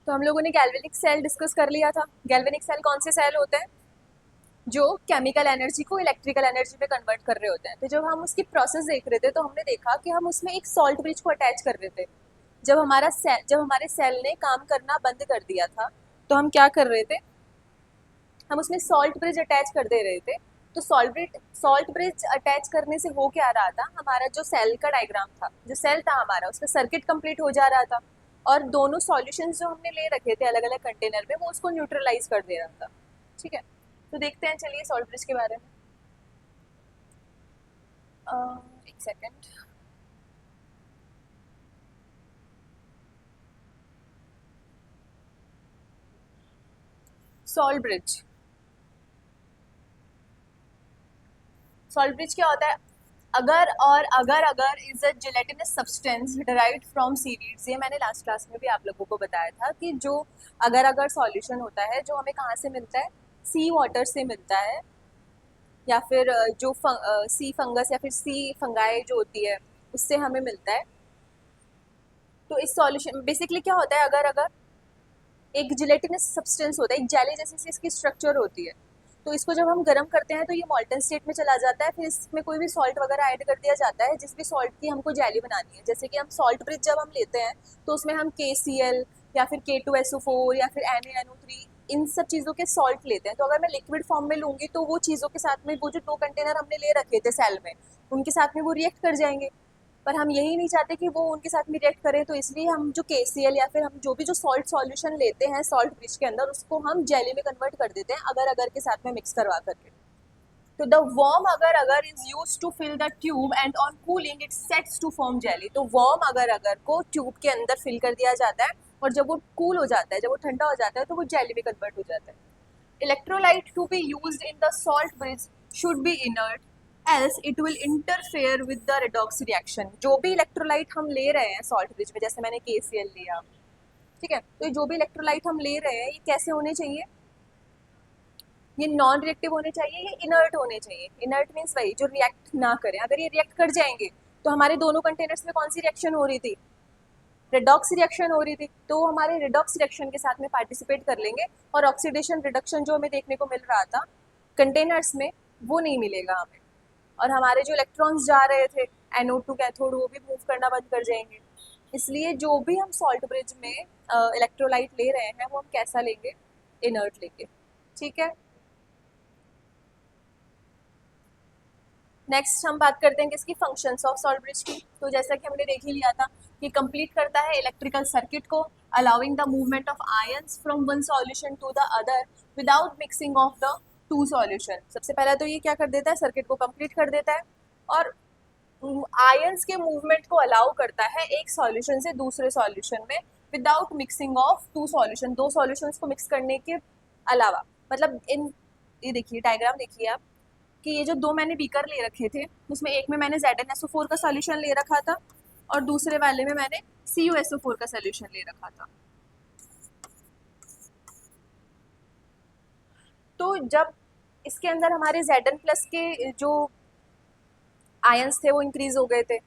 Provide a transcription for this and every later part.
तो हम लोगों ने गैल्वेनिक सेल डिस्कस कर लिया था। गैल्वेनिक सेल कौन से सेल होते हैं? जो केमिकल एनर्जी को इलेक्ट्रिकल एनर्जी में कन्वर्ट कर रहे होते हैं। तो जब हम उसकी प्रोसेस देख रहे थे तो हमने देखा कि हम उसमें एक सॉल्ट ब्रिज को अटैच कर रहे थे। जब हमारे सेल ने काम करना बंद कर दिया था तो हम क्या कर रहे थे, हम उसमें सॉल्ट ब्रिज अटैच कर दे रहे थे। तो सॉल्ट ब्रिज अटैच करने से हो क्या रहा था, हमारा जो सेल का डायग्राम था, जो सेल था हमारा, उसका सर्किट कंप्लीट हो जा रहा था और दोनों सॉल्यूशंस जो हमने ले रखे थे अलग अलग कंटेनर में वो उसको न्यूट्रलाइज कर दे रहा था। ठीक है, तो देखते हैं चलिए सॉल्ट ब्रिज के बारे में। एक second. Salt bridge, salt bridge क्या होता है? अगर is a gelatinous substance derived from seaweeds. ये मैंने लास्ट क्लास में भी आप लोगों को बताया था कि जो अगर सॉल्यूशन होता है जो हमें कहाँ से मिलता है, सी वाटर से मिलता है, या फिर जो सी फंगस या फिर सी फंगाई जो होती है उससे हमें मिलता है। तो इस सॉल्यूशन बेसिकली क्या होता है, अगर एक जिलेटिनस सब्सटेंस होता है, एक जेली जैसी इसकी स्ट्रक्चर होती है। तो इसको जब हम गर्म करते हैं तो ये मॉल्टन स्टेट में चला जाता है, फिर इसमें कोई भी सॉल्ट वगैरह ऐड कर दिया जाता है जिस भी सॉल्ट की हमको जेली बनानी है। जैसे कि हम सॉल्ट ब्रिज जब हम लेते हैं तो उसमें हम KCl या फिर K2SO4 या फिर NaNO3 इन सब चीज़ों के सॉल्ट लेते हैं। तो अगर मैं लिक्विड फॉर्म में लूंगी तो वो चीज़ों के साथ में वो जो 2 कंटेनर हमने ले रखे थे सेल में उनके साथ में वो रिएक्ट कर जाएंगे। पर हम यही नहीं चाहते कि वो उनके साथ में रिएक्ट करें, तो इसलिए हम जो KCl या फिर हम जो भी जो सॉल्ट सॉल्यूशन लेते हैं सॉल्ट ब्रिज के अंदर उसको हम जेली में कन्वर्ट कर देते हैं अगर के साथ में मिक्स करवा करके। तो the warm agar is use to fill the tube and on cooling it sets to form jelly. तो warm अगर को ट्यूब के अंदर फिल कर दिया जाता है और जब वो कूल हो जाता है, जब वो ठंडा हो जाता है तो वो जेली में कन्वर्ट हो जाता है। Electrolyte to be used in the salt bridge should be inert, else it will interfere with the redox reaction। जो भी इलेक्ट्रोलाइट हम ले रहे हैं सॉल्ट ब्रिज में, जैसे मैंने KCl लिया, ठीक है, तो जो भी इलेक्ट्रोलाइट हम ले रहे हैं ये कैसे होने चाहिए? ये नॉन रिएक्टिव होने चाहिए, ये इनर्ट होने चाहिए। इनर्ट मीन्स वही जो रिएक्ट ना करें। अगर ये रिएक्ट कर जाएंगे तो हमारे दोनों कंटेनर्स में कौन सी रिएक्शन हो रही थी? रिडॉक्स रिएक्शन हो रही थी। तो हमारे रिडॉक्स रिएक्शन के साथ में पार्टिसिपेट कर लेंगे और ऑक्सीडेशन रिडक्शन जो हमें देखने को मिल रहा था कंटेनर्स में वो नहीं मिलेगा हमें। और हमारे जो इलेक्ट्रॉन्स जा रहे थे एनोड टू कैथोड वो भी मूव करना बंद कर जाएंगे। इसलिए जो भी हम सॉल्ट ब्रिज में इलेक्ट्रोलाइट ले रहे हैं वो हम कैसा लेंगे? इनर्ट लेंगे। ठीक है, नेक्स्ट हम बात करते हैं किसकी? फंक्शंस ऑफ सॉल्ट ब्रिज की। तो जैसा कि हमने देख ही लिया था कि कंप्लीट करता है इलेक्ट्रिकल सर्किट को, allowing the movement of ions from one solution to the other without mixing of the two solution. सबसे पहले तो ये क्या कर देता है, सर्किट को कंप्लीट कर देता है और आयंस के मूवमेंट को अलाउ करता है एक सॉल्यूशन से दूसरे सॉल्यूशन में without mixing of two solution, दो सॉल्यूशंस को मिक्स करने के अलावा। मतलब इन, ये देखिए डायग्राम देखिए आप कि ये जो दो मैंने बीकर ले रखे थे उसमें एक में मैंने ZnSO4 का सोल्यूशन ले रखा था और दूसरे वाले में मैंने CuSO4 का सोल्यूशन ले रखा था। तो जब इसके अंदर हमारे Zn+ के जो आयंस थे वो इंक्रीज हो गए थे,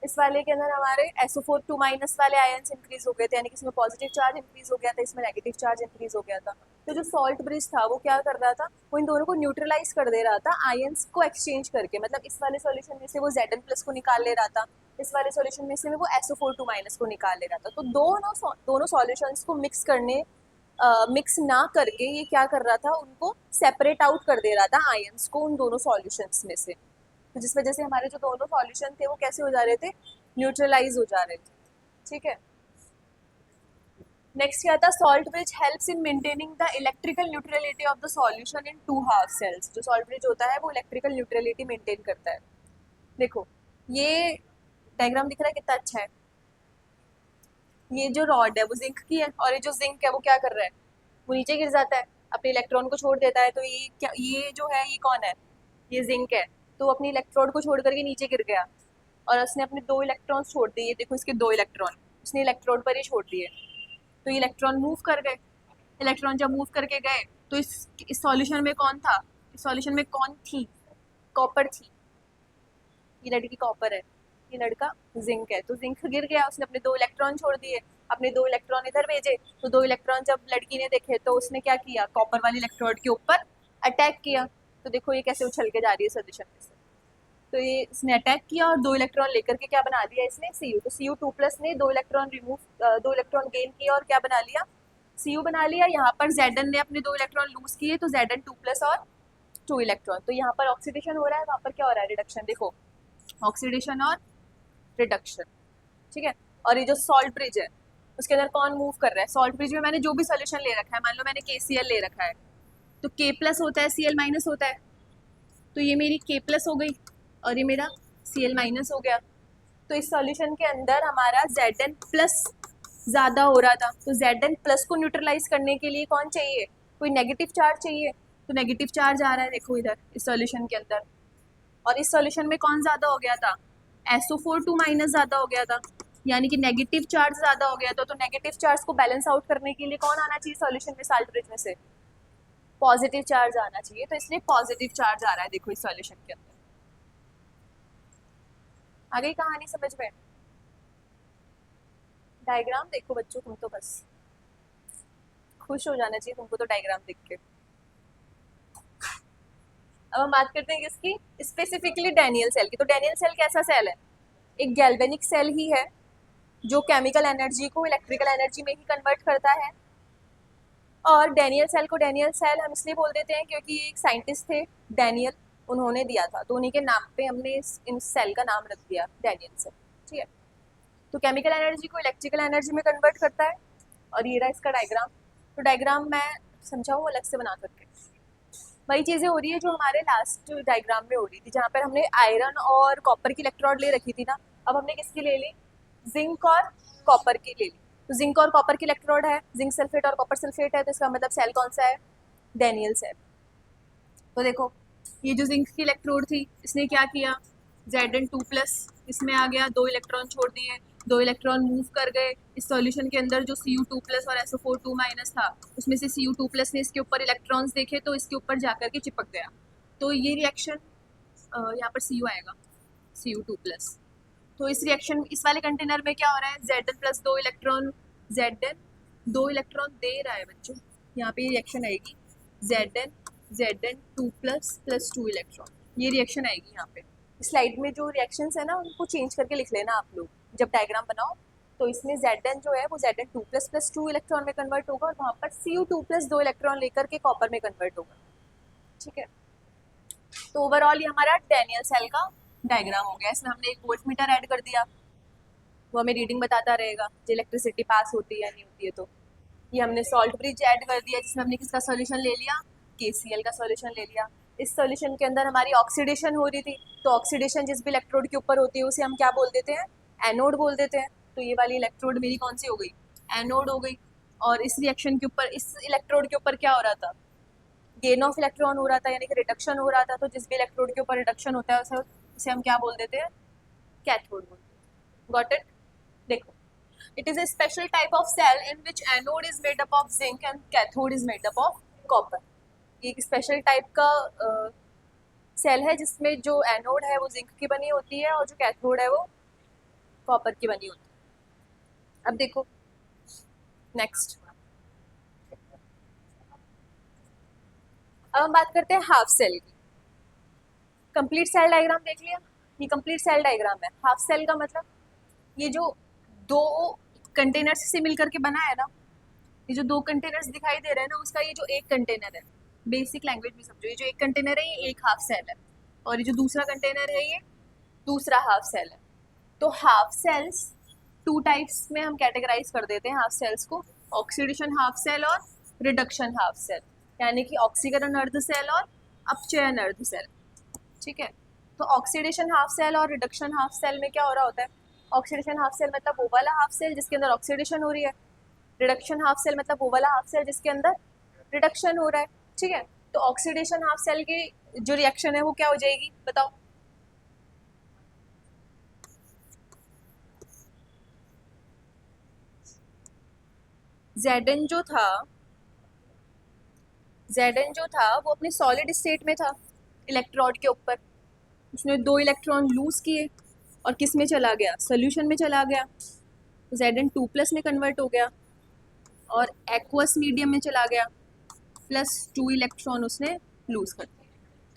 इस वाले के अंदर हमारे SO4 2- वाले आयंस इंक्रीज हो गए थे, यानी कि इसमें पॉजिटिव चार्ज इंक्रीज हो गया था, इसमें नेगेटिव चार्ज इंक्रीज हो गया था। तो जो सॉल्ट ब्रिज था वो क्या कर रहा था, वो इन दोनों को न्यूट्रलाइज कर दे रहा था आयंस को एक्सचेंज करके। मतलब इस वाले सॉल्यूशन में से वो Zn+ को निकाल ले रहा था, इस वाले सॉल्यूशन में से वो SO4 2- को निकाल ले रहा था। तो दोनों सॉल्यूशंस को मिक्स करने मिक्स ना करके ये क्या कर रहा था, उनको सेपरेट आउट कर दे रहा था आयंस को उन दोनों सॉल्यूशंस में से। तो जिस वजह से हमारे जो दोनों सॉल्यूशन थे वो कैसे हो जा रहे थे, न्यूट्रलाइज हो जा रहे थे। ठीक है, नेक्स्ट क्या था, salt bridge helps in maintaining the electrical neutrality of the solution in two half cells. जो सॉल्ट ब्रिज होता है वो इलेक्ट्रिकल न्यूट्रलिटी मेंटेन करता है। देखो ये डायग्राम दिख रहा है कितना अच्छा है। ये जो रॉड है वो जिंक की है और ये जो जिंक है वो क्या कर रहा है, वो नीचे गिर जाता है, अपने इलेक्ट्रॉन को छोड़ देता है। तो ये क्या, ये जो है ये कौन है, ये जिंक है। तो अपनी इलेक्ट्रोड को छोड़ करके नीचे गिर गया और उसने अपने 2 इलेक्ट्रॉन्स छोड़ दिए। ये देखो इसके 2 इलेक्ट्रॉन उसने इलेक्ट्रोड पर ही छोड़ दिए। तो ये इलेक्ट्रॉन मूव कर गए। इलेक्ट्रॉन जब मूव करके गए तो इस सॉल्यूशन में कौन था, इस सॉल्यूशन में कौन थी, कॉपर थी। ये लड़की कॉपर है। ये लड़का जिंक है, तो जिंक गिर गया, उसने अपने 2 इलेक्ट्रॉन छोड़ दिए, अपने 2 इलेक्ट्रॉन इधर भेजे, तो 2 इलेक्ट्रॉन जब लड़की ने देखे तो उसने क्या किया, कॉपर वाली इलेक्ट्रोड के ऊपर अटैक किया। तो देखो ये कैसे उछल के जा रही है सोल्यूशन में से। तो ये इसने अटैक किया और 2 इलेक्ट्रॉन लेकर के क्या बना दिया इसने, Cu। तो Cu2+ ने 2 इलेक्ट्रॉन रिमूव 2 इलेक्ट्रॉन गेन किया और क्या बना लिया, Cu बना लिया। यहाँ पर Zn ने अपने 2 इलेक्ट्रॉन लूज किए, तो Zn2+ और 2 इलेक्ट्रॉन। तो यहाँ पर ऑक्सीडेशन हो रहा है, वहाँ पर क्या हो रहा है, रिडक्शन। देखो ऑक्सीडेशन और रिडक्शन, ठीक है। और ये जो सॉल्ट ब्रिज है उसके अंदर कौन मूव कर रहा है, सॉल्ट ब्रिज में मैंने जो भी सोल्यूशन ले रखा है, मान लो मैंने KCl ले रखा है, तो K+ होता है, Cl- होता है, तो ये मेरी K+ हो गई और ये मेरा Cl- हो गया। तो इस सॉल्यूशन के अंदर हमारा Zn+ ज़्यादा हो रहा था, तो Zn+ को न्यूट्रलाइज करने के लिए कौन चाहिए, कोई नेगेटिव चार्ज चाहिए, तो नेगेटिव चार्ज आ रहा है देखो इधर इस सॉल्यूशन के अंदर। और इस सॉल्यूशन में कौन ज़्यादा हो गया था, SO4 2- ज़्यादा हो गया था, यानी कि नेगेटिव चार्ज ज़्यादा हो गया था। तो नेगेटिव चार्ज को बैलेंस आउट करने के लिए कौन आना चाहिए सॉल्यूशन में, साल्ट ब्रिज में से पॉजिटिव चार्ज आना चाहिए, तो इसलिए पॉजिटिव चार्ज आ रहा है देखो इस सॉल्यूशन के अंदर। आ गई कहानी समझ में। डायग्राम देखो बच्चों, तुम तो बस खुश हो जाना चाहिए तुमको तो डायग्राम देख के। अब हम बात करते हैं किसकी, स्पेसिफिकली डैनियल सेल की। तो डैनियल सेल कैसा सेल है, एक गैल्वेनिक सेल ही है जो केमिकल एनर्जी को इलेक्ट्रिकल एनर्जी में ही कन्वर्ट करता है। और डैनियल सेल को डैनियल सेल हम इसलिए बोल देते हैं क्योंकि एक साइंटिस्ट थे डैनियल, उन्होंने दिया था, तो उन्हीं के नाम पे हमने इन सेल का नाम रख दिया डैनियल सेल, ठीक है। तो केमिकल एनर्जी को इलेक्ट्रिकल एनर्जी में कन्वर्ट करता है। और ये रहा इसका डायग्राम। तो डायग्राम मैं समझाऊँ अलग से बना करके, वही चीज़ें हो रही है जो हमारे लास्ट डायग्राम में हो रही थी, जहाँ पर हमने आयरन और कॉपर की इलेक्ट्रोड ले रखी थी ना। अब हमने किसकी ले ली, जिंक और कॉपर की ले ली। तो जिंक और कॉपर की इलेक्ट्रोड है, जिंक सल्फेट और कॉपर सल्फेट है, तो इसका मतलब सेल कौन सा है, डैनियल सेल। तो देखो ये जो जिंक की इलेक्ट्रोड थी इसने क्या किया, Zn2+ इसमें आ गया, 2 इलेक्ट्रॉन छोड़ दिए, 2 इलेक्ट्रॉन मूव कर गए इस सॉल्यूशन के अंदर। जो Cu2+ और SO4 2- था, उसमें से Cu2+ ने इसके ऊपर इलेक्ट्रॉन्स देखे तो इसके ऊपर जाकर के चिपक गया। तो ये रिएक्शन यहाँ पर Cu आएगा, Cu2+। तो इस रिएक्शन इस वाले कंटेनर में क्या हो रहा है, Zn+ 2 इलेक्ट्रॉन, Zn 2 इलेक्ट्रॉन दे रहा है बच्चों, यहाँ पे रिएक्शन आएगी Zn 2+ + 2 इलेक्ट्रॉन, ये रिएक्शन आएगी यहाँ पे। स्लाइड में जो रिएक्शंस है ना उनको चेंज करके लिख लेना आप लोग जब डायग्राम बनाओ। तो इसमें Zn जो है वो Zn2+ + 2 इलेक्ट्रॉन में कन्वर्ट होगा और वहाँ पर Cu2+ 2 इलेक्ट्रॉन लेकर के कॉपर में कन्वर्ट होगा, ठीक है। तो ओवरऑल ये हमारा डैनियल सेल का डायग्राम हो गया। इसमें हमने एक वोल्ट मीटर ऐड कर दिया, वो हमें रीडिंग बताता रहेगा जो इलेक्ट्रिसिटी पास होती है या नहीं होती है। तो ये हमने सॉल्ट ब्रिज ऐड कर दिया जिसमें हमने किसका सॉल्यूशन ले लिया, KCl का सॉल्यूशन ले लिया। इस सॉल्यूशन के अंदर हमारी ऑक्सीडेशन हो रही थी, तो ऑक्सीडेशन जिस भी इलेक्ट्रोड के ऊपर होती है उसे हम क्या बोल देते हैं, एनोड बोल देते हैं। तो ये वाली इलेक्ट्रोड मेरी कौन सी हो गई, एनोड हो गई। और इस रिएक्शन के ऊपर इस इलेक्ट्रोड के ऊपर क्या हो रहा था, गेन ऑफ इलेक्ट्रॉन हो रहा था, यानी कि रिडक्शन हो रहा था। तो जिस भी इलेक्ट्रोड के ऊपर रिडक्शन होता है उसे हम क्या बोल देते हैं, कैथोड बोल देते हैं। Got it. देखो it is a special type of cell in which anode is made up of zinc and cathode is made up of copper। ये एक स्पेशल टाइप का सेल है जिसमें जो एनोड है वो जिंक की बनी होती है और जो कैथोड है वो कॉपर की बनी होती है। अब देखो नेक्स्ट, अब हम बात करते हैं हाफ सेल की। कंप्लीट सेल डायग्राम देख लिया, ये कंप्लीट सेल डायग्राम है। हाफ सेल का मतलब ये जो 2 कंटेनर्स से मिलकर के बना है ना, ये जो 2 कंटेनर्स दिखाई दे रहे हैं ना, उसका ये जो एक कंटेनर है, बेसिक लैंग्वेज में समझो, ये जो एक कंटेनर है ये एक हाफ सेल है और ये जो दूसरा कंटेनर है ये दूसरा हाफ सेल है। तो हाफ सेल्स 2 टाइप्स में हम कैटेगराइज कर देते हैं हाफ सेल्स को, ऑक्सीडेशन हाफ सेल और रिडक्शन हाफ सेल, यानी कि ऑक्सीकरण अर्ध सेल और अपचयन अर्ध सेल, ठीक है। तो ऑक्सीडेशन हाफ सेल और रिडक्शन हाफ सेल में क्या हो रहा होता है, ऑक्सीडेशन हाफ सेल मतलब वो वाला हाफ सेल जिसके अंदर ऑक्सीडेशन हो रही है, रिडक्शन हाफ सेल मतलब वो वाला हाफ सेल जिसके अंदर रिडक्शन हो रहा है, ठीक है। तो ऑक्सीडेशन हाफ सेल की जो रिएक्शन है वो क्या हो जाएगी बताओ, Zn जो था वो अपने सॉलिड स्टेट में था इलेक्ट्रोड के ऊपर, उसने 2 इलेक्ट्रॉन लूज किए और किस में चला गया, सोल्यूशन में चला गया, तो Zn2+ में कन्वर्ट हो गया और एक्वस मीडियम में चला गया, +2 इलेक्ट्रॉन उसने लूज कर दिया।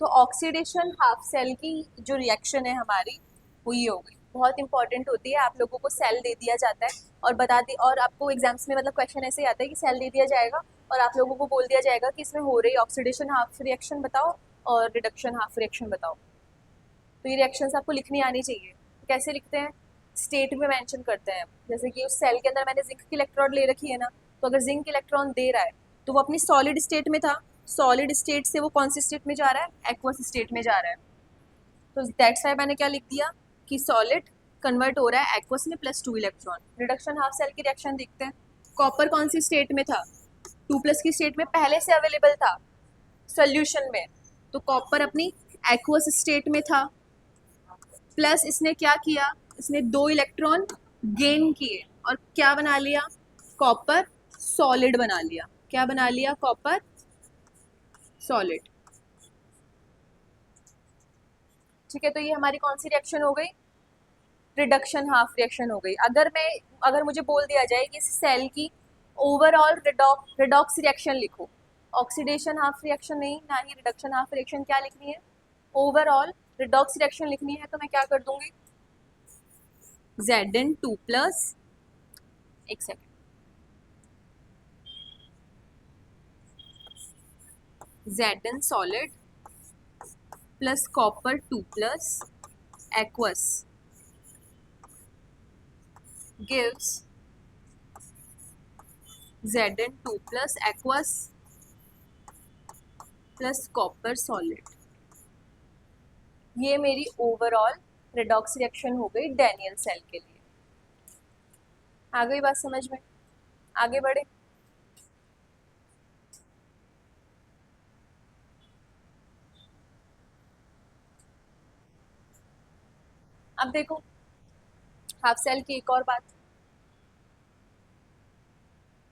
तो ऑक्सीडेशन हाफ सेल की जो रिएक्शन है हमारी वो ये हो गई, बहुत इंपॉर्टेंट होती है। आप लोगों को सेल दे दिया जाता है और बता दी, और आपको एग्जाम्स में मतलब क्वेश्चन ऐसे ही आता है कि सेल दे दिया जाएगा और आप लोगों को बोल दिया जाएगा कि इसमें हो रही ऑक्सीडेशन हाफ रिएक्शन बताओ और रिडक्शन हाफ रिएक्शन बताओ। तो ये रिएक्शंस आपको लिखनी आनी चाहिए। कैसे लिखते हैं, स्टेट में मेंशन करते हैं। जैसे कि उस सेल के अंदर मैंने जिंक की इलेक्ट्रोड ले रखी है ना, तो अगर जिंक इलेक्ट्रॉन दे रहा है तो वो अपनी सॉलिड स्टेट में था, सॉलिड स्टेट से वो कौन सी स्टेट में जा रहा है, एक्वस स्टेट में जा रहा है। तो दैट्स वाई मैंने क्या लिख दिया कि सॉलिड कन्वर्ट हो रहा है एक्वस में +2 इलेक्ट्रॉन। रिडक्शन हाफ सेल की रिएक्शन देखते हैं। कॉपर कौन सी स्टेट में था, 2+ की स्टेट में पहले से अवेलेबल था सोल्यूशन में, तो कॉपर अपनी एक्वस स्टेट में था, प्लस इसने क्या किया, इसने 2 इलेक्ट्रॉन गेन किए और क्या बना लिया, कॉपर सॉलिड बना लिया। क्या बना लिया, कॉपर सॉलिड। ठीक है, तो ये हमारी कौन सी रिएक्शन हो गई, रिडक्शन हाफ रिएक्शन हो गई। अगर मुझे बोल दिया जाए कि इस सेल की ओवरऑल रिडॉक्स रिएक्शन लिखो, ऑक्सीडेशन हाफ रिएक्शन नहीं, ना ही रिडक्शन हाफ रिएक्शन, क्या लिखनी है, ओवरऑल रिडॉक्स रिएक्शन लिखनी है, तो मैं क्या कर दूंगी, Zn2+, एक second, Zn solid plus copper 2+ aqueous gives Zn2+ aqueous plus copper solid। ये मेरी ओवरऑल रिडॉक्स रिएक्शन हो गई डैनियल सेल के लिए। आ गई बात समझ में, आगे बढ़े। अब देखो हाफ सेल की एक और बात,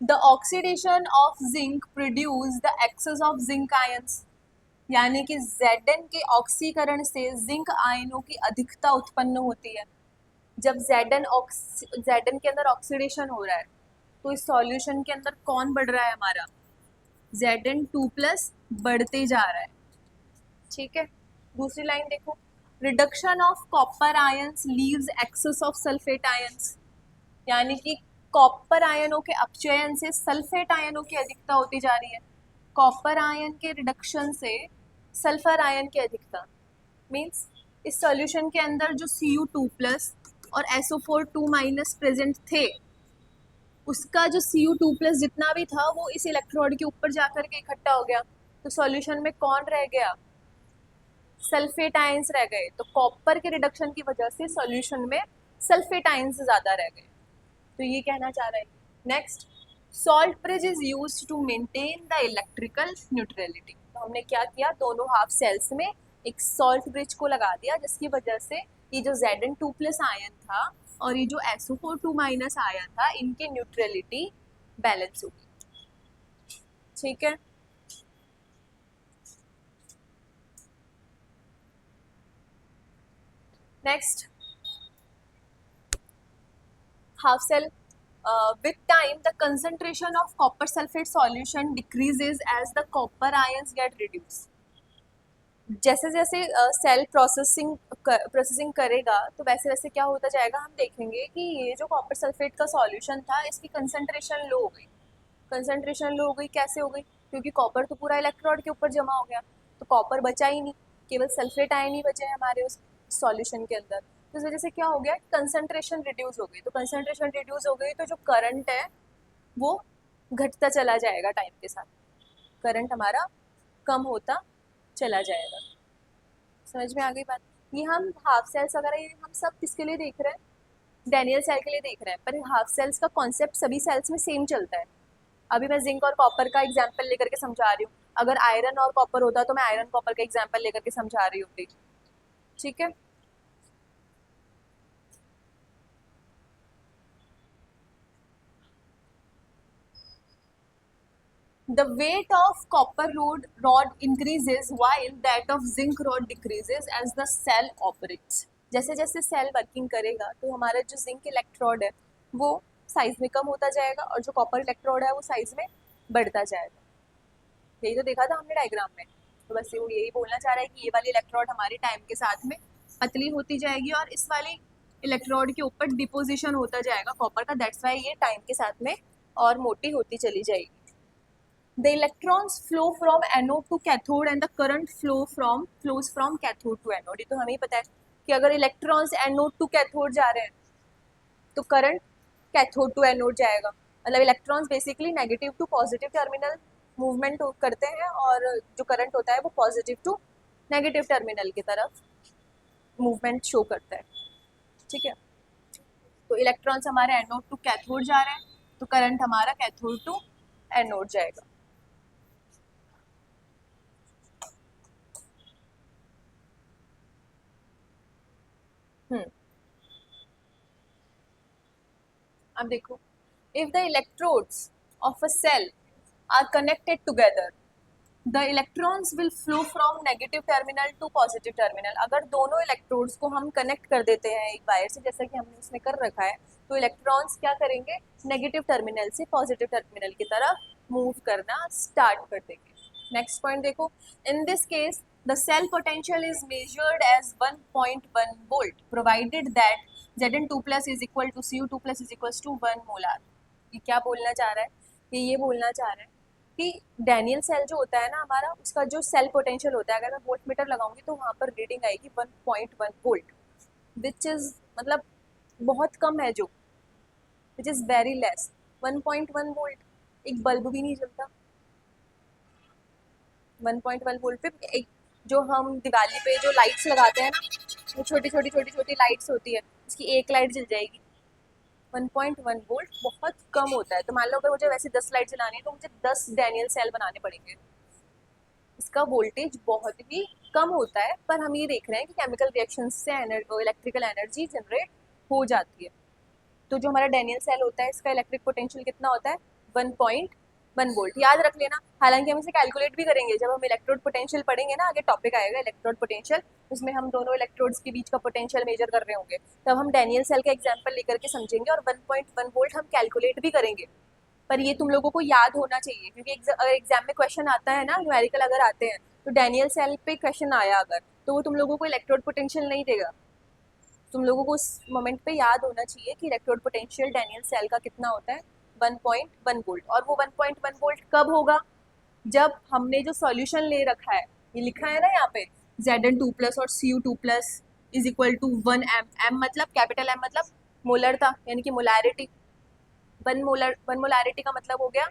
the oxidation of zinc produce the excess of zinc ions, यानी कि Zn के ऑक्सीकरण से जिंक आयनों की अधिकता उत्पन्न होती है। जब Zn के अंदर ऑक्सीडेशन हो रहा है तो इस सॉल्यूशन के अंदर कौन बढ़ रहा है, हमारा Zn2+ बढ़ते जा रहा है। ठीक है, दूसरी लाइन देखो, reduction of copper ions leaves excess of sulphate ions, यानी कि कॉपर आयनों के अपचयन से सल्फेट आयनों की अधिकता होती जा रही है। कॉपर आयन के रिडक्शन से सल्फर आयन की अधिकता, मीन्स इस सॉल्यूशन के अंदर जो Cu2+ और SO4 2- प्रेजेंट थे, उसका जो Cu2+ जितना भी था वो इस इलेक्ट्रोड के ऊपर जाकर के इकट्ठा हो गया, तो सॉल्यूशन में कौन रह गया, सल्फेट आयंस रह गए। तो कॉपर के रिडक्शन की वजह से सॉल्यूशन में सल्फेट आयंस ज़्यादा रह गए, तो ये कहना चाह रहा है। Next, salt bridge is used to maintain the electrical neutrality. तो हमने क्या किया, दोनों हाफ सेल्स में एक सॉल्ट ब्रिज को लगा दिया, जिसकी वजह से ये जो Zn2+ आयन था और ये जो SO4 2- आयन था, इनकी न्यूट्रलिटी बैलेंस होगी। ठीक है, next, half cell, with time the concentration of copper sulfate solution decreases as the copper ions get reduced। जैसे जैसे सेल प्रोसेसिंग करेगा तो वैसे वैसे क्या होता जाएगा, हम देखेंगे कि ये जो कॉपर सल्फेट का सॉल्यूशन था इसकी कंसंट्रेशन लो हो गई। कंसंट्रेशन लो हो गई, कैसे हो गई, क्योंकि कॉपर तो पूरा इलेक्ट्रोड के ऊपर जमा हो गया, तो कॉपर बचा ही नहीं, केवल सल्फेट आयन ही बचे हमारे उस सॉल्यूशन के अंदर। तो इस वजह से क्या हो गया, कंसंट्रेशन रिड्यूस हो गई। तो कंसंट्रेशन रिड्यूस हो गई तो जो करंट है वो घटता चला जाएगा टाइम के साथ, करंट हमारा कम होता चला जाएगा। समझ में आ गई बात। ये हम हाफ सेल्स वगैरह ये हम सब किसके लिए देख रहे हैं, डैनियल सेल के लिए देख रहे हैं, पर हाफ सेल्स का कॉन्सेप्ट सभी सेल्स में सेम चलता है। अभी मैं जिंक और कॉपर का एग्जाम्पल लेकर के समझा रही हूँ, अगर आयरन और कॉपर होता तो मैं आयरन कॉपर का एग्जाम्पल लेकर के समझा रही होती। ठीक है, the weight of copper rod increases while that of zinc rod decreases as the cell operates। जैसे जैसे सेल वर्किंग करेगा तो हमारा जो जिंक इलेक्ट्रोड है वो साइज में कम होता जाएगा और जो कॉपर इलेक्ट्रोड है वो साइज में बढ़ता जाएगा। यही तो देखा था हमने डायग्राम में। तो बस वो यही बोलना चाह रहा है कि ये वाली इलेक्ट्रोड हमारे टाइम के साथ में पतली होती जाएगी और इस वाली इलेक्ट्रोड के ऊपर डिपोजिशन होता जाएगा कॉपर का, दैट्स वाई ये टाइम के साथ में और मोटी होती चली जाएगी। The electrons flow from anode to cathode and the current flows from cathode to anode। ये तो हमें ही पता है कि अगर इलेक्ट्रॉन्स एनोड टू कैथोड जा रहे हैं तो करंट कैथोड टू एनोड जाएगा। मतलब electrons basically negative to positive terminal movement करते हैं और जो करंट होता है वो पॉजिटिव टू नेगेटिव टर्मिनल की तरफ मूवमेंट शो करता है। ठीक है, तो इलेक्ट्रॉन्स हमारे एनोड टू कैथोड जा रहे हैं तो करंट हमारा कैथोड टू एनोड जाएगा। अब देखो, if the electrodes of a cell are connected together, the electrons will flow from negative terminal to positive terminal। अगर दोनों इलेक्ट्रोड्स को हम कनेक्ट कर देते हैं एक वायर से, जैसा कि हमने इसमें कर रखा है, तो इलेक्ट्रॉन्स क्या करेंगे, नेगेटिव टर्मिनल से पॉजिटिव टर्मिनल की तरफ मूव करना स्टार्ट कर देंगे। नेक्स्ट पॉइंट देखो, in this case the cell potential is measured as 1.1 volt provided that Zn2+ is equal to Cu2+ is equal to 1 molar. ये क्या बोलना चाह रहा है, ये बोलना चाह रहा है कि डैनियल सेल जो होता है ना हमारा, उसका जो सेल पोटेंशियल होता है, अगर मैं वोल्ट मीटर लगाऊंगी तो वहाँ पर रीडिंग आएगी 1.1 वोल्ट, विच इज मतलब बहुत कम है, जो which is very less. 1.1 volt, एक बल्ब भी नहीं जलता 1.1 वोल्ट पे। एक जो हम दिवाली पे जो लाइट्स लगाते हैं ना, वो छोटी छोटी लाइट्स होती है, उसकी एक लाइट जल जाएगी। 1.1 वोल्ट बहुत कम होता है। तो मान लो अगर मुझे वैसे 10 लाइट जलानी है तो मुझे 10 डैनियल सेल बनाने पड़ेंगे। इसका वोल्टेज बहुत ही कम होता है, पर हम ये देख रहे हैं कि केमिकल रिएक्शन से इलेक्ट्रिकल एनर्जी जनरेट हो जाती है। तो जो हमारा डैनियल सेल होता है इसका इलेक्ट्रिक पोटेंशियल कितना होता है, 1.1 वोल्ट। याद रख लेना, हालांकि हम इसे कैलकुलेट भी करेंगे जब हम इलेक्ट्रोड पोटेंशियल पढ़ेंगे ना, आगे टॉपिक आएगा इलेक्ट्रोड पोटेंशियल, उसमें हम दोनों इलेक्ट्रोड्स के बीच का पोटेंशियल मेजर कर रहे होंगे, तब हम डैनियल सेल का एग्जाम्पल लेकर के समझेंगे और 1.1 वोल्ट हम कैलकुलेट भी करेंगे। पर ये तुम लोगों को याद होना चाहिए, क्योंकि अगर एग्जाम में क्वेश्चन आता है ना, न्यूमेरिकल अगर आते हैं तो डैनियल सेल पे क्वेश्चन आया अगर, तो वो तुम लोगों को इलेक्ट्रोड पोटेंशियल नहीं देगा। तुम लोगों को उस मोमेंट पे याद होना चाहिए कि इलेक्ट्रोड पोटेंशियल डैनियल सेल का कितना होता है, 1.1 वोल्ट। और वो 1.1 वोल्ट कब होगा, जब हमने जो सॉल्यूशन ले रखा है, ये लिखा है ना यहाँ पे, Zn2+ और Cu2+ is equal to 1 M. M मतलब कैपिटल एम मतलब मोलरता, यानी कि मोलैरिटी। वन मोलैरिटी का मतलब हो गया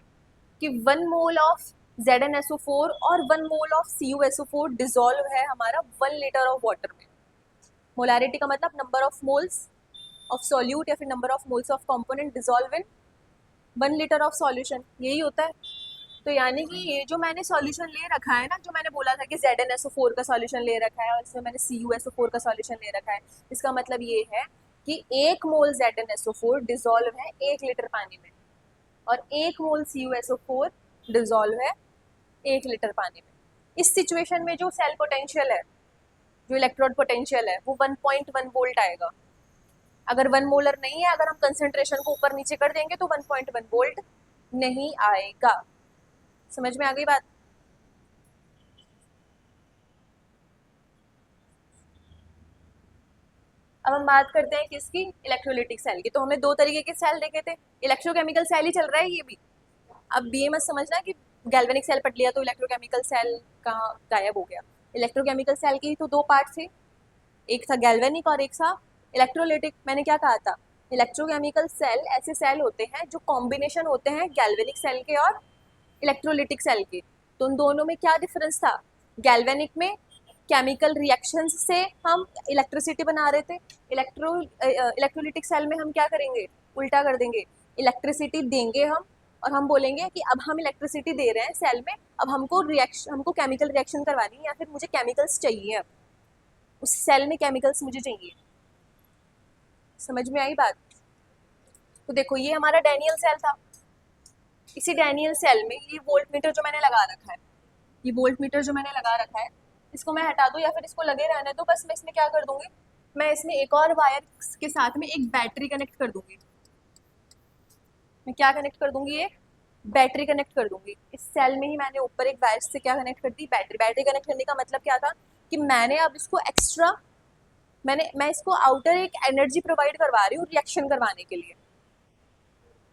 कि 1 मोल ऑफ ZnSO4 और 1 मोल ऑफ CuSO4 डिजोल्व है हमारा 1 लीटर ऑफ वाटर में। मोलैरिटी का मतलब number of moles of solute या फिर number of moles of component dissolve in 1 litre of solution, यही होता है। तो यानी कि ये जो मैंने सॉल्यूशन ले रखा है ना, जो मैंने बोला था कि ZnSO4 का सॉल्यूशन ले रखा है और इसमें मैंने CuSO4 का सॉल्यूशन ले रखा है, इसका मतलब ये है कि 1 मोल ZnSO4 डिजोल्व है 1 लीटर पानी में और 1 मोल CuSO4 डिजोल्व है 1 लीटर पानी में। इस सिचुएशन में जो सेल पोटेंशियल है, जो इलेक्ट्रोड पोटेंशियल है, वो 1.1 वोल्ट आएगा। अगर 1 मोलर नहीं है, अगर हम कंसेंट्रेशन को ऊपर नीचे कर देंगे तो 1.1 वोल्ट नहीं आएगा। समझ में आ गई बात? अब हम बात करते हैं किसकी, इलेक्ट्रोलिटिक सेल की। तो हमने 2 तरीके के सेल देखे थे, इलेक्ट्रोकेमिकल सेल ही चल रहा है ये भी। अब ये मत समझना कि गैल्वेनिक सेल पढ़ लिया तो इलेक्ट्रोकेमिकल सेल कहाँ गायब हो गया। इलेक्ट्रोकेमिकल सेल के ही तो 2 पार्ट थे, एक था गैल्वेनिक और एक था इलेक्ट्रोलिटिक। मैंने क्या कहा था, इलेक्ट्रोकेमिकल सेल ऐसे सेल होते हैं जो कॉम्बिनेशन होते हैं गैल्वेनिक सेल के और इलेक्ट्रोलिटिक सेल के। तो उन दोनों में क्या डिफरेंस था, गैल्वेनिक में केमिकल रिएक्शंस से हम इलेक्ट्रिसिटी बना रहे थे, इलेक्ट्रोलिटिक सेल में हम क्या करेंगे, उल्टा कर देंगे, इलेक्ट्रिसिटी देंगे हम और हम बोलेंगे कि अब हम इलेक्ट्रिसिटी दे रहे हैं सेल में, अब हमको केमिकल रिएक्शन करवानी है या फिर मुझे केमिकल्स चाहिए, अब उस सेल में केमिकल्स मुझे चाहिए। समझ में आई बात? तो देखो ये हमारा डैनियल सेल था, इसी डैनियल सेल में ये वोल्ट मीटर जो मैंने लगा रखा है, ये वोल्ट मीटर जो मैंने लगा रखा है, इसको मैं हटा दूँ या फिर इसको लगे रहने दो, बस मैं इसमें क्या कर दूंगी, मैं इसमें एक और वायर के साथ में एक बैटरी कनेक्ट कर दूंगी। मैं क्या कनेक्ट कर दूंगी, एक बैटरी कनेक्ट कर दूंगी। इस सेल में ही मैंने ऊपर एक वायर से क्या कनेक्ट कर दी, बैटरी। बैटरी कनेक्ट करने का मतलब क्या था कि मैंने अब इसको एक्स्ट्रा, मैं इसको आउटर एक एनर्जी प्रोवाइड करवा रही हूँ रिएक्शन करवाने के लिए।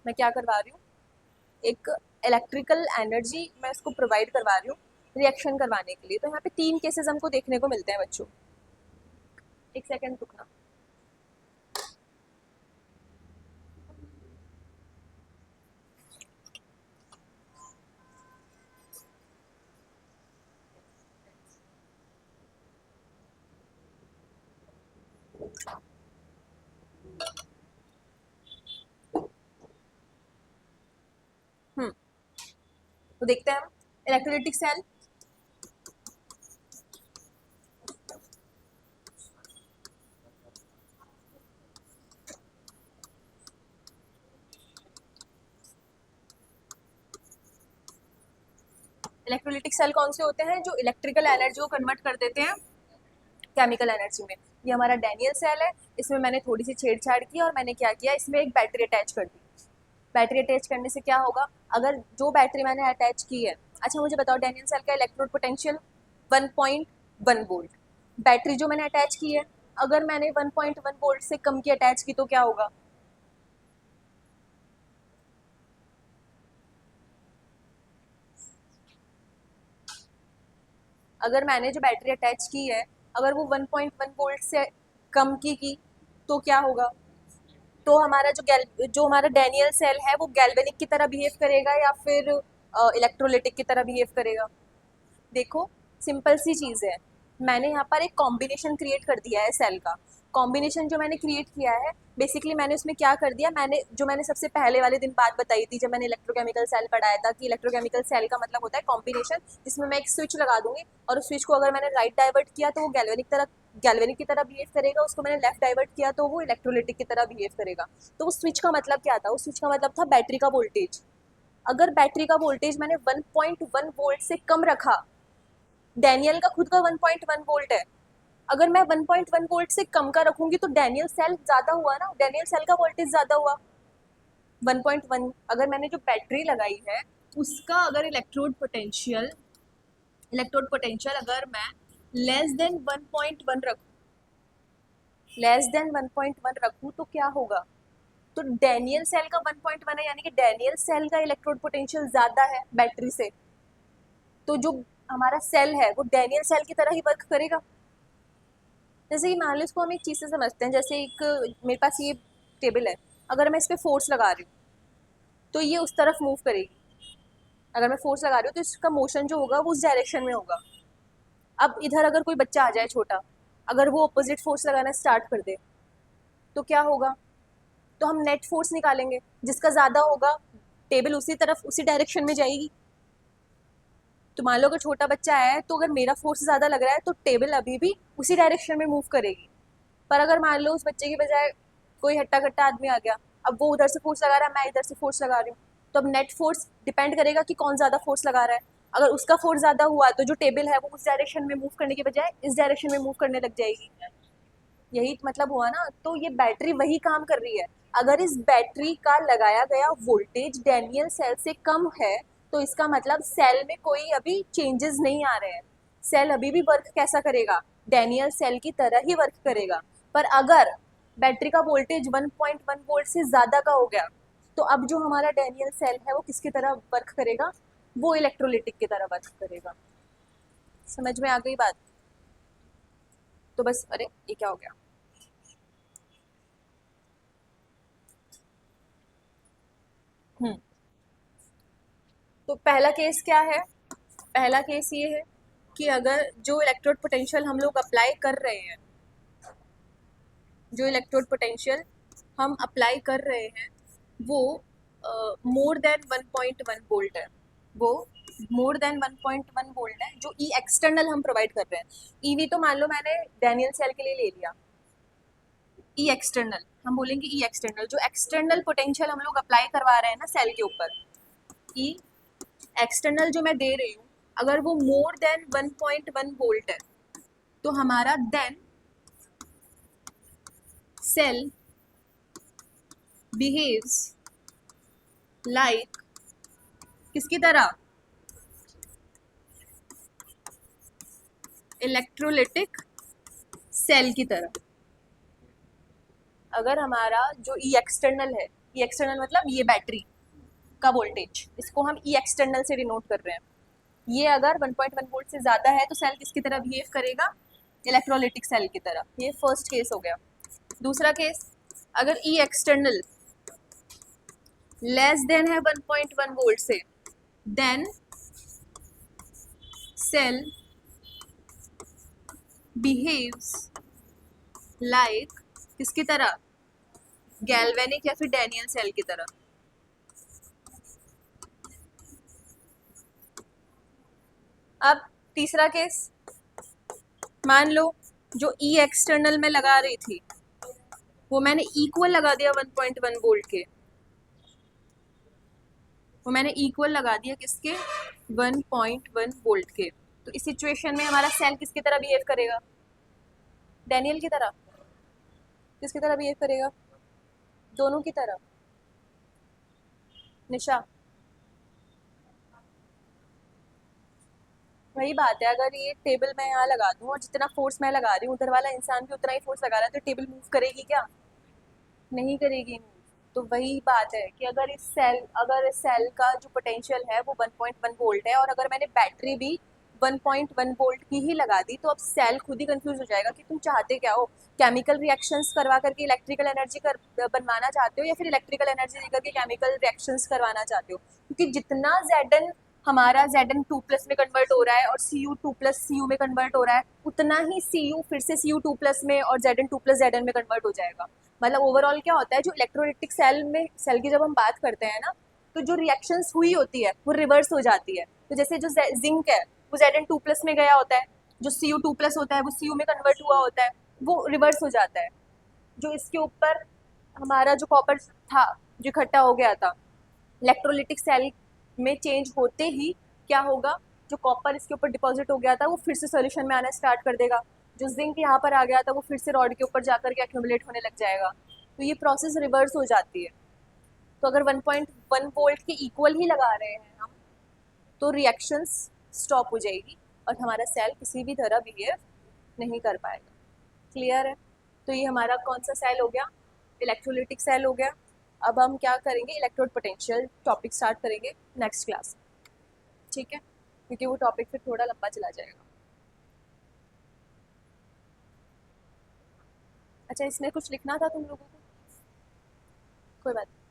मैं क्या करवा रही हूँ, एक इलेक्ट्रिकल एनर्जी मैं इसको प्रोवाइड करवा रही हूँ रिएक्शन करवाने के लिए। तो यहाँ पे 3 केसेस हमको देखने को मिलते हैं बच्चों। एक सेकेंड रुकना। तो देखते हैं हम इलेक्ट्रोलिटिक सेल। इलेक्ट्रोलिटिक सेल कौन से होते हैं, जो इलेक्ट्रिकल एनर्जी को कन्वर्ट कर देते हैं केमिकल एनर्जी में। ये हमारा डैनियल सेल है। इसमें मैंने थोड़ी सी छेड़छाड़ की और मैंने क्या किया, इसमें एक बैटरी अटैच कर दी। बैटरी अटैच करने से क्या होगा, अगर जो बैटरी मैंने अटैच की है, अच्छा मुझे बताओ डैनियल सेल का इलेक्ट्रोड पोटेंशियल 1.1 वोल्ट। बैटरी जो मैंने अटैच की है, अगर मैंने 1.1 वोल्ट से कम की अटैच की तो क्या होगा, अगर मैंने जो बैटरी अटैच की है अगर वो 1.1 वोल्ट से कम की तो क्या होगा, तो हमारा जो हमारा डैनियल सेल है वो गैल्वेनिक की तरह बिहेव करेगा या फिर इलेक्ट्रोलिटिक की तरह बिहेव करेगा। देखो सिंपल सी चीज़ है, मैंने यहाँ पर एक कॉम्बिनेशन क्रिएट कर दिया है सेल का। कॉम्बिनेशन जो मैंने क्रिएट किया है, बेसिकली मैंने उसमें क्या कर दिया, मैंने सबसे पहले वाले दिन बात बताई थी जब मैंने इलेक्ट्रोकेमिकल सेल पढ़ाया था कि इलेक्ट्रोकेमिकल सेल का मतलब होता है कॉम्बिनेशन, जिसमें मैं एक स्विच लगा दूंगी और उस स्विच को अगर मैंने राइट डाइवर्ट किया तो वो गैल्वेनिक की तरह बिहेव करेगा, उसको मैंने लेफ्ट डाइवर्ट किया तो वो इलेक्ट्रोलिटिक की तरह बिहेव करेगा। तो वो स्विच का मतलब क्या था, उस स्विच का मतलब था बैटरी का वोल्टेज। अगर बैटरी का वोल्टेज मैंने 1.1 वोल्ट से कम रखा, डैनियल का खुद का 1.1 वोल्ट है, अगर मैं 1.1 वोल्ट से कम का रखूंगी तो डैनियल सेल ज्यादा हुआ ना, डैनियल सेल का वोल्टेज ज्यादा हुआ 1.1। अगर मैंने जो बैटरी लगाई है उसका अगर इलेक्ट्रोड पोटेंशियल अगर मैं लेस देन 1.1 रखूँ, लेस देन 1.1 रखूँ तो क्या होगा, तो डैनियल सेल का 1.1 है, यानी कि डैनियल सेल का इलेक्ट्रोड पोटेंशियल ज्यादा है बैटरी से। तो जो हमारा सेल है वो डैनियल सेल की तरह ही वर्क करेगा। जैसे कि मान लो इसको हम एक चीज़ से समझते हैं, जैसे एक मेरे पास ये टेबल है, अगर मैं इस पर फोर्स लगा रही हूँ तो ये उस तरफ मूव करेगी। अगर मैं फोर्स लगा रही हूँ तो इसका मोशन जो होगा वो उस डायरेक्शन में होगा। अब इधर अगर कोई बच्चा आ जाए छोटा, अगर वो अपोजिट फोर्स लगाना स्टार्ट कर दे तो क्या होगा, तो हम नेट फोर्स निकालेंगे, जिसका ज़्यादा होगा टेबल उसी तरफ उसी डायरेक्शन में जाएगी। तो मान लो अगर छोटा बच्चा है तो अगर मेरा फोर्स ज़्यादा लग रहा है तो टेबल अभी भी उसी डायरेक्शन में मूव करेगी। पर अगर मान लो उस बच्चे की बजाय कोई हट्टा कट्टा आदमी आ गया, अब वो उधर से फोर्स लगा रहा है, मैं इधर से फोर्स लगा रही हूँ, तो अब नेट फोर्स डिपेंड करेगा कि कौन ज़्यादा फोर्स लगा रहा है। अगर उसका फोर्स ज़्यादा हुआ तो जो टेबल है वो उस डायरेक्शन में मूव करने के बजाय इस डायरेक्शन में मूव करने लग जाएगी। यही मतलब हुआ ना, तो ये बैटरी वही काम कर रही है। अगर इस बैटरी का लगाया गया वोल्टेज डैनियल सेल से कम है तो इसका मतलब सेल में कोई अभी चेंजेस नहीं आ रहे हैं, सेल अभी भी वर्क कैसा करेगा, डैनियल सेल की तरह ही वर्क करेगा। पर अगर बैटरी का वोल्टेज 1.1 वोल्ट से ज़्यादा का हो गया तो अब जो हमारा डैनियल सेल है वो किसकी तरह वर्क करेगा, वो इलेक्ट्रोलिटिक की तरह वर्क करेगा। समझ में आ गई बात। तो बस, अरे ये क्या हो गया, हम्म तो पहला केस क्या है, पहला केस ये है कि अगर जो इलेक्ट्रोड पोटेंशियल हम लोग अप्लाई कर रहे हैं, जो इलेक्ट्रोड पोटेंशियल हम अप्लाई कर रहे हैं वो मोर देन 1.1 वोल्ट है, वो मोर देन 1.1 वोल्ट है, जो ई एक्सटर्नल हम प्रोवाइड कर रहे हैं। ईवी तो मान लो मैंने डैनियल सेल के लिए ले लिया, ई एक्सटर्नल हम बोलेंगे, ई एक्सटर्नल जो एक्सटर्नल पोटेंशियल हम लोग अप्लाई करवा रहे हैं ना सेल के ऊपर, ई एक्सटर्नल जो मैं दे रही हूँ अगर वो मोर देन 1.1 वोल्ट है तो हमारा देन सेल बिहेव्स लाइक किसकी तरह, इलेक्ट्रोलिटिक सेल की तरह। अगर हमारा जो ई एक्सटर्नल है, ई एक्सटर्नल मतलब ये बैटरी का वोल्टेज, इसको हम ई एक्सटर्नल से डिनोट कर रहे हैं, ये अगर 1.1 वोल्ट से ज़्यादा है तो सेल किसकी तरह बिहेव करेगा, इलेक्ट्रोलिटिक सेल की तरह। ये फर्स्ट केस हो गया। दूसरा केस, अगर ई एक्सटर्नल लेस देन है 1.1 वोल्ट से, देन सेल बिहेव्स लाइक किसकी तरह, गैल्वेनिक या फिर डैनियल सेल की तरह। अब तीसरा केस, मान लो जो ई एक्सटर्नल में लगा रही थी वो मैंने इक्वल लगा दिया 1.1 वोल्ट के, वो मैंने इक्वल लगा दिया किसके, 1.1 वोल्ट के। तो इस सिचुएशन में हमारा सेल किसकी तरह बिहेव करेगा, डैनियल की तरह। किसकी तरह बिहेव करेगा, दोनों की तरह। निशा, वही बात है, अगर ये टेबल मैं यहाँ लगा दूँ और जितना फोर्स मैं लगा रही हूँ उधर वाला इंसान भी उतना ही फोर्स लगा रहा है, तो टेबल मूव करेगी क्या, नहीं करेगी। तो वही बात है कि अगर इस सेल का जो पोटेंशियल है वो 1.1 वोल्ट है और अगर मैंने बैटरी भी 1.1 वोल्ट की ही लगा दी, तो अब सेल खुद ही कंफ्यूज हो जाएगा कि तुम चाहते क्या हो, केमिकल रिएक्शंस करवा करके इलेक्ट्रिकल एनर्जी बनवाना चाहते हो या फिर इलेक्ट्रिकल एनर्जी देकर के केमिकल रिएक्शंस करवाना चाहते हो। क्योंकि जितना Zn हमारा Zn2+ में कन्वर्ट हो रहा है और Cu2+ Cu में कन्वर्ट हो रहा है, उतना ही Cu फिर से Cu2+ में और Zn2+ Zn में कन्वर्ट हो जाएगा। मतलब ओवरऑल क्या होता है, जो इलेक्ट्रोलिटिक सेल की जब हम बात करते हैं ना, तो जो रिएक्शंस हुई होती है वो रिवर्स हो जाती है। तो जैसे जो जिंक है वो Zn2+ में गया होता है, जो Cu2+ होता है वो Cu में कन्वर्ट हुआ होता है, वो रिवर्स हो जाता है। जो इसके ऊपर हमारा जो कॉपर था जो इकट्ठा हो गया था, इलेक्ट्रोलिटिक सेल में चेंज होते ही क्या होगा, जो कॉपर इसके ऊपर डिपॉजिट हो गया था वो फिर से सॉल्यूशन में आना स्टार्ट कर देगा, जो जिंक यहाँ पर आ गया था वो फिर से रॉड के ऊपर जाकर के एक्यूमुलेट होने लग जाएगा। तो ये प्रोसेस रिवर्स हो जाती है। तो अगर 1.1 वोल्ट के इक्वल ही लगा रहे हैं हम, तो रिएक्शंस स्टॉप हो जाएगी और हमारा सेल किसी भी तरह बिहेव नहीं कर पाएगा। क्लियर है। तो ये हमारा कौन सा सेल हो गया, इलेक्ट्रोलिटिक सेल हो गया। अब हम क्या करेंगे, इलेक्ट्रोड पोटेंशियल टॉपिक स्टार्ट करेंगे नेक्स्ट क्लास, ठीक है, क्योंकि वो टॉपिक फिर थोड़ा लंबा चला जाएगा। अच्छा, इसमें कुछ लिखना था तुम लोगों को, कोई बात नहीं।